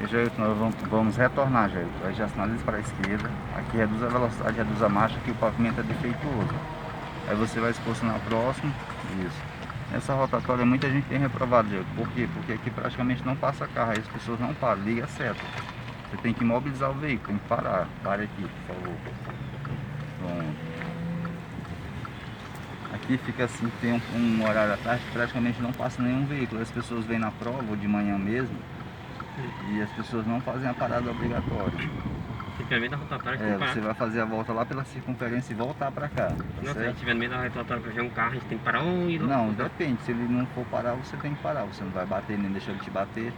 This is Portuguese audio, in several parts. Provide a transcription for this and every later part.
Jailton, nós vamos retornar, Jailton. Aí já sinaliza para a esquerda. Aqui reduz a velocidade, reduz a marcha, que o pavimento é defeituoso. Aí você vai se posicionar próximo. Isso. Nessa rotatória muita gente tem reprovado, Jailton. Por quê? Porque aqui praticamente não passa carro. Aí as pessoas não param, liga a seta. Você tem que imobilizar o veículo, tem que parar. Pare aqui, por favor. Pronto. Aqui fica assim, tem um horário à tarde que praticamente não passa nenhum veículo. As pessoas vêm na prova ou de manhã mesmo. E as pessoas não fazem a parada obrigatória. Fica no meio da rotatória que tem que parar. Você vai fazer a volta lá pela circunferência e voltar pra cá. Tá não, certo? se a gente estiver no meio da rotatória pra ver um carro, a gente tem que parar ou ir lá? Não, depende. Se ele não for parar, você tem que parar. Você não vai bater nem deixar ele te bater.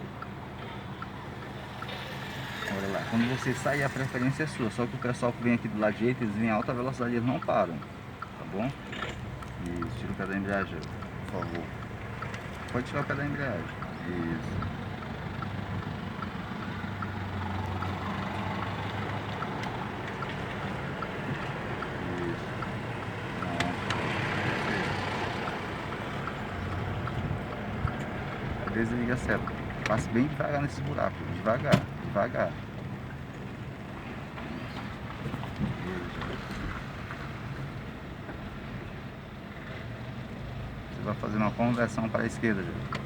Olha lá. Quando você sair, a preferência é sua. Só que o pessoal que vem aqui do lado direito, eles vêm em alta velocidade, eles não param. Tá bom? Isso. Tira o pé da embreagem, por favor. Pode tirar o pé da embreagem. Isso. Desliga a seta. Passe bem devagar nesses buracos. Devagar, devagar. Você vai fazer uma conversão para a esquerda, gente.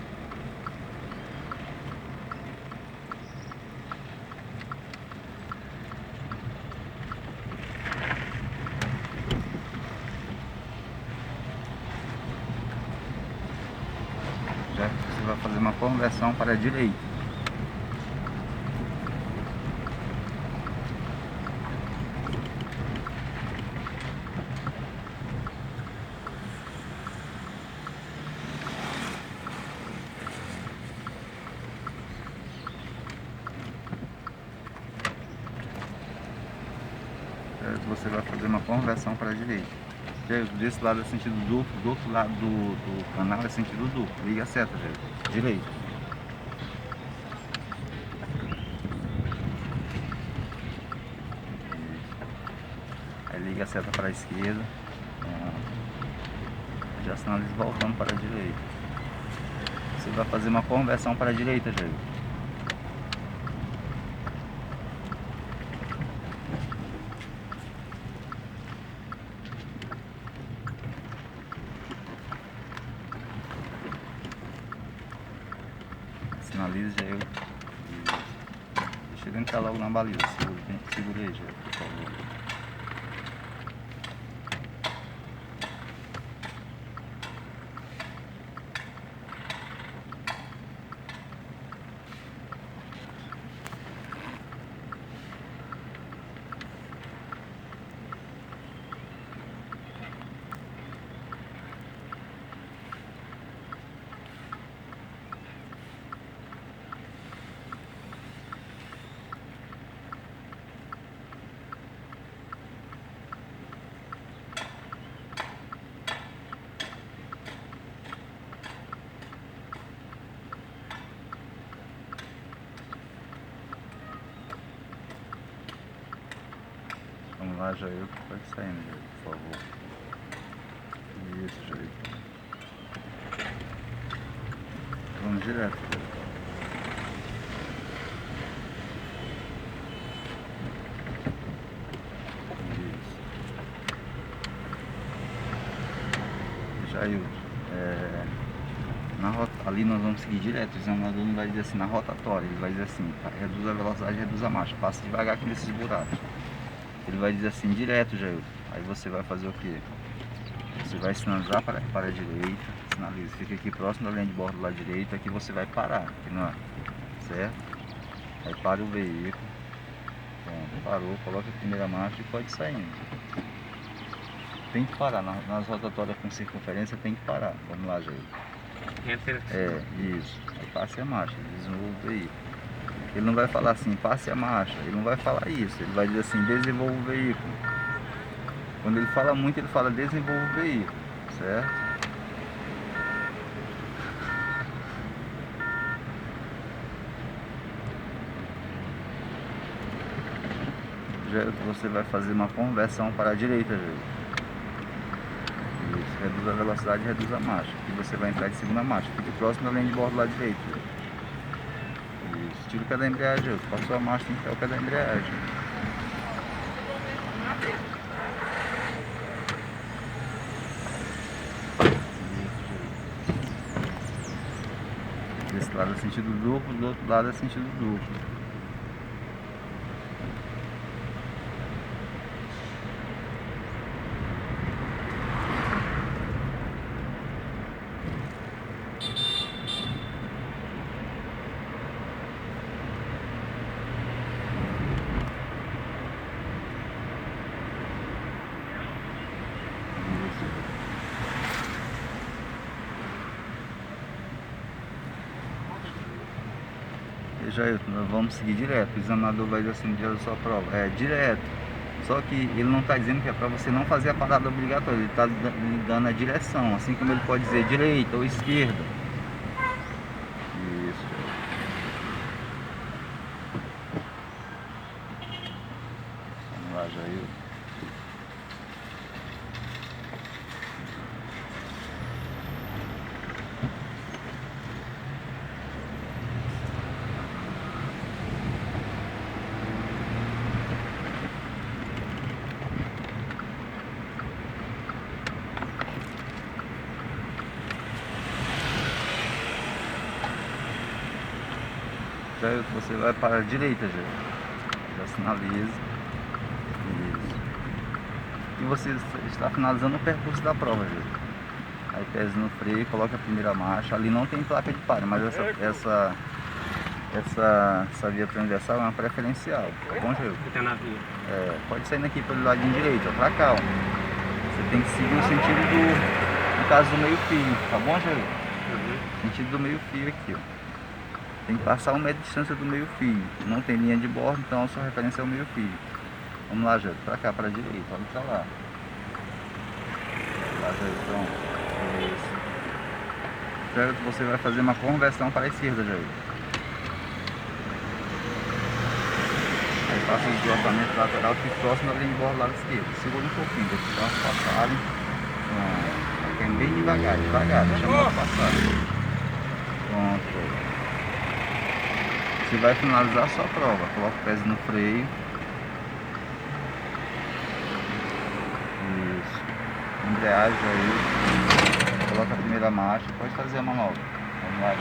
Já você vai fazer uma conversão para a direita. Você vai fazer uma conversão para a direita. Desse lado é sentido duplo, do outro lado do canal é sentido duplo. Liga a seta, gente. Direito. Aí liga a seta para a esquerda. Já sinaliza voltando para a direita. Você vai fazer uma conversão para a direita, gente. Sinalize, Jair. Deixa ele entrar logo na baliza. Segura aí, Jair, por favor. Vamos lá, Jair, pode saindo, Jair, por favor. Isso, Jair. Vamos direto, Jair. Isso. Jair, ali nós vamos seguir direto. O examinador não vai dizer assim na rotatória, ele vai dizer assim, reduz a velocidade, reduz a marcha, passa devagar aqui nesses buracos. Ele vai dizer assim, direto, Jair. Aí você vai fazer o que? Você vai sinalizar para a direita, sinaliza, fica aqui próximo da linha de bordo do lado direito, aqui você vai parar, aqui não é, certo? Aí para o veículo, pronto, parou, coloca a primeira marcha e pode sair. Tem que parar, nas rotatórias com circunferência tem que parar, vamos lá, Jair. Isso, aí passe a marcha, desenvolva o veículo. Ele não vai falar assim, passe a marcha, ele não vai falar isso, ele vai dizer assim, desenvolva o veículo. Quando ele fala muito, ele fala desenvolva o veículo, certo? Já você vai fazer uma conversão para a direita, isso, reduz a velocidade e reduz a marcha. E você vai entrar de segunda marcha, fique próximo da linha de bordo lá direito. Isso. tira o pé da embreagem, Jailton. Passou a marcha, tem que tirar o pé da embreagem. Desse lado é sentido duplo, do outro lado é sentido duplo. E Jailton, nós vamos seguir direto. O examinador vai dizer assim, dia da sua prova. É direto. Só que ele não está dizendo que é para você não fazer a parada obrigatória. Ele está lhe dando a direção. Assim como ele pode dizer direita ou esquerda. Isso. Vamos lá, Jailton. Jailton, você vai para a direita, Jailton. Já sinaliza. Isso. E você está finalizando o percurso da prova, Jailton. Aí pesa no freio, coloca a primeira marcha. Ali não tem placa de pare, mas essa via transversal é uma preferencial. Tá bom, Jailton? Fica na via. É, pode sair daqui pelo ladinho direito, ó, pra cá, ó. Você tem que seguir o sentido no caso do meio fio, tá bom, Jailton? Uhum. Sentido do meio fio aqui, ó. Tem que passar 1 metro de distância do meio fio. Não tem linha de bordo, então a sua referência é o meio fio. Vamos lá, Jailton, pra cá, pra direita, olha pra lá. Lá, Jailton, pronto. Isso. Jailton, você vai fazer uma conversão para a esquerda, Jailton. Aí passa o deslocamento lateral que próximo da linha de bordo do lado esquerdo. Segura um pouquinho, deixa os carros passarem. Vai bem devagar, deixa a moto passar. Pronto. Você vai finalizar a sua prova. Coloca o pezinho no freio. Isso. Embreagem aí. Coloca a primeira marcha. Pode fazer a manobra. Vamos lá.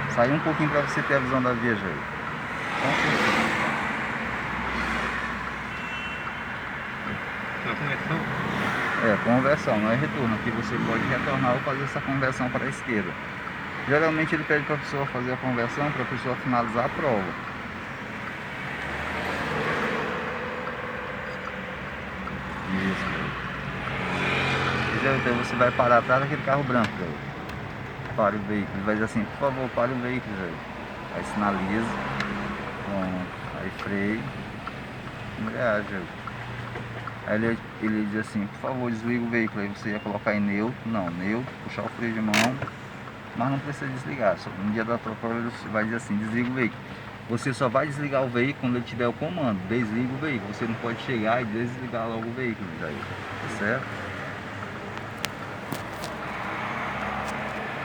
Sai um pouquinho para você ter a visão da via, Jair. Só um pouquinho. É, conversão, não é retorno. Aqui você pode retornar ou fazer essa conversão para a esquerda. Geralmente ele pede para a pessoa fazer a conversão para a pessoa finalizar a prova. Isso. E então você vai parar atrás daquele carro branco, velho. Pare o veículo. Ele vai dizer assim, por favor, pare o veículo, velho. Aí sinaliza. Pronto. Aí freio. Embreagem, velho. Aí ele diz assim, por favor, desliga o veículo. Aí você ia colocar em neutro. Não, neutro, puxar o freio de mão. Mas não precisa desligar. Só no dia da prova ele vai dizer assim, desliga o veículo. Você só vai desligar o veículo quando ele tiver o comando. Desliga o veículo. Você não pode chegar e desligar logo o veículo, tá certo?